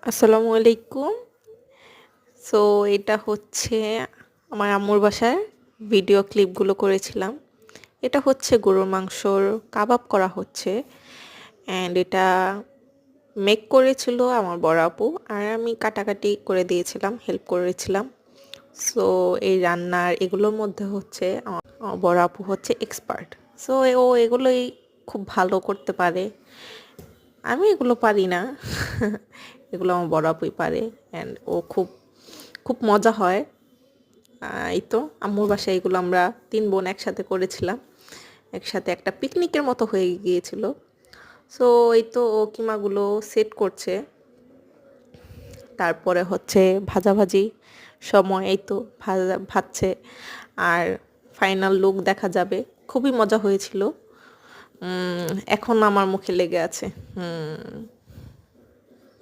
আসসালামু আলাইকুম। সো এটা হচ্ছে আমার আম্মুর বাসায় ভিডিও ক্লিপগুলো করেছিলাম। এটা হচ্ছে গরুর মাংসর কাবাব করা হচ্ছে অ্যান্ড এটা মেক করেছিল আমার বড় আপু আর আমি কাটাকাটি করে দিয়েছিলাম, হেল্প করেছিলাম। সো এই রান্নার এগুলোর মধ্যে হচ্ছে আমার বড় আপু হচ্ছে এক্সপার্ট। সো ও এগুলোই খুব ভালো করতে পারে। আমি এগুলো পারি না। এগুলো আমার বড় আপুই পারে অ্যান্ড ও খুব খুব মজা হয়। এই তো আম্মুর বাসায় এগুলো আমরা 3 বোন একসাথে করেছিলাম। একসাথে একটা পিকনিকের মতো হয়ে গিয়েছিল। সো এই তো ও কিমাগুলো সেট করছে। তারপরে হচ্ছে ভাজাভাজি সময় এই তো ভাজছে আর ফাইনাল লুক দেখা যাবে। খুবই মজা হয়েছিল। এখন আমার মুখে লেগে আছে।